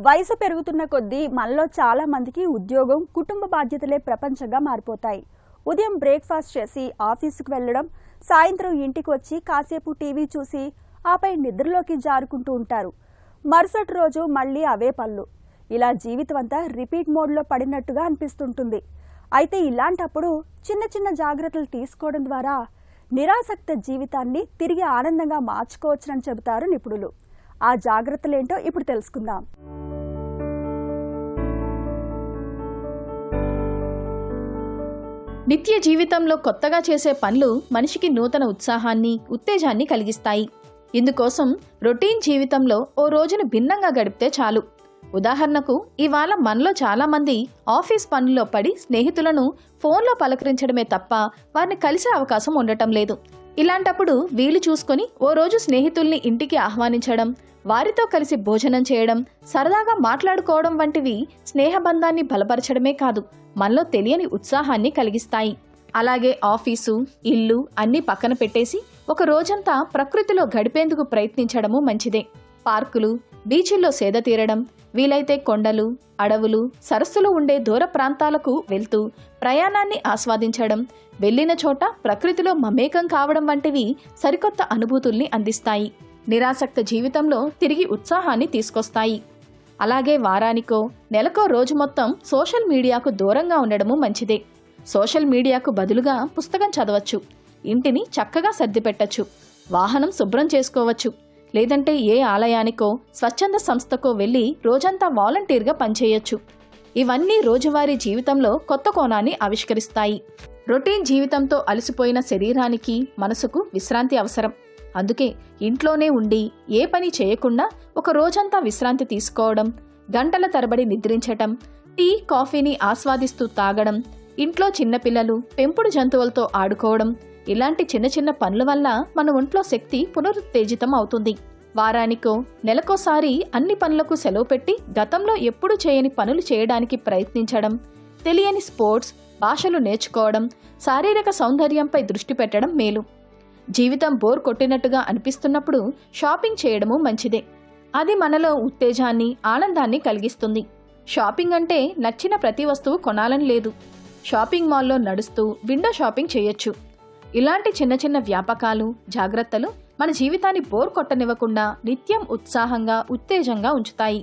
వయసు పెరుగుతున్న కొద్దీ మనలో చాలా మందికి ఉద్యోగం, కుటుంబ బాధ్యతలే ప్రపంచంగా మారిపోతాయి. ఉదయం బ్రేక్ఫాస్ట్ చేసి ఆఫీసుకు వెళ్ళడం, సాయంత్రం ఇంటికి వచ్చి కాసేపు టీవీ చూసి ఆపై నిద్రలోకి జారుకుంటూ ఉంటారు. మరుసటి రోజు మళ్ళీ అవే పనులు. ఇలా జీవితం అంతా రిపీట్ మోడ్లో పడినట్టుగా అనిపిస్తుంటుంది. అయితే ఇలాంటప్పుడు చిన్న చిన్న జాగ్రత్తలు తీసుకోవడం ద్వారా నిరాసక్త జీవితాన్ని తిరిగి ఆనందంగా మార్చుకోవచ్చునని చెబుతారు నిపుణులు. ఆ జాగ్రత్తలేంటో ఇప్పుడు తెలుసుకుందాం. నిత్య జీవితంలో కొత్తగా చేసే పనులు మనిషికి నూతన ఉత్సాహాన్ని, ఉత్తేజాన్ని కలిగిస్తాయి. ఇందుకోసం రొటీన్ జీవితంలో ఓ రోజును భిన్నంగా గడిపితే చాలు. ఉదాహరణకు, ఇవాళ మనలో చాలా మంది ఆఫీస్ పనుల్లో పడి స్నేహితులను ఫోన్లో పలకరించడమే తప్ప వారిని కలిసే అవకాశం ఉండటం లేదు. ఇలాంటప్పుడు వీలు చూసుకొని ఓ రోజు స్నేహితుల్ని ఇంటికి ఆహ్వానించడం, వారితో కలిసి భోజనం చేయడం, సరదాగా మాట్లాడుకోవడం వంటివి స్నేహబంధాన్ని బలపరచడమే కాదు, మనలో తెలియని ఉత్సాహాన్ని కలిగిస్తాయి. అలాగే ఆఫీసు, ఇల్లు అన్నీ పక్కన పెట్టేసి ఒక రోజంతా ప్రకృతిలో గడిపేందుకు ప్రయత్నించడము మంచిదే. పార్కులు, బీచ్ల్లో సేద తీరడం, వీలైతే కొండలు, అడవులు, సరస్సులు ఉండే దూర ప్రాంతాలకు వెళ్తూ ప్రయాణాన్ని ఆస్వాదించడం, వెళ్లిన చోట ప్రకృతిలో మమేకం కావడం వంటివి సరికొత్త అనుభూతుల్ని అందిస్తాయి. నిరాసక్త జీవితంలో తిరిగి ఉత్సాహాన్ని తీసుకొస్తాయి. అలాగే వారానికో, నెలకో రోజు మొత్తం సోషల్ మీడియాకు దూరంగా ఉండడము మంచిదే. సోషల్ మీడియాకు బదులుగా పుస్తకం చదవచ్చు, ఇంటిని చక్కగా సర్దిపెట్టచ్చు, వాహనం శుభ్రం చేసుకోవచ్చు, లేదంటే ఏ ఆలయానికో, స్వచ్ఛంద సంస్థకో వెళ్లి రోజంతా వాలంటీర్గా పనిచేయొచ్చు. ఇవన్నీ రోజువారీ జీవితంలో కొత్త కోణాన్ని ఆవిష్కరిస్తాయి. రొటీన్ జీవితంతో అలసిపోయిన శరీరానికి, మనసుకు విశ్రాంతి అవసరం. అందుకే ఇంట్లోనే ఉండి ఏ పని చేయకుండా ఒక రోజంతా విశ్రాంతి తీసుకోవడం, గంటల తరబడి నిద్రించటం, టీ, కాఫీని ఆస్వాదిస్తూ తాగడం, ఇంట్లో చిన్నపిల్లలు, పెంపుడు జంతువులతో ఆడుకోవడం, ఇలాంటి చిన్న చిన్న పనుల వల్ల మన ఒంట్లో శక్తి పునరుత్తేజితం అవుతుంది. వారానికో, నెలకోసారి అన్ని పనులకు సెలవు పెట్టి గతంలో ఎప్పుడూ చేయని పనులు చేయడానికి ప్రయత్నించడం, తెలియని స్పోర్ట్స్, భాషలు నేర్చుకోవడం, శారీరక సౌందర్యంపై దృష్టి పెట్టడం మేలు. జీవితం బోర్ కొట్టినట్టుగా అనిపిస్తున్నప్పుడు షాపింగ్ చేయడము మంచిదే. అది మనలో ఉత్తేజాన్ని, ఆనందాన్ని కలిగిస్తుంది. షాపింగ్ అంటే నచ్చిన ప్రతి వస్తువు కొనాలని లేదు. షాపింగ్ మాల్లో నడుస్తూ విండో షాపింగ్ చేయొచ్చు. ఇలాంటి చిన్న చిన్న వ్యాపకాలు, జాగ్రత్తలు మన జీవితాన్ని బోర్ కొట్టనివ్వకుండా నిత్యం ఉత్సాహంగా, ఉత్తేజంగా ఉంచుతాయి.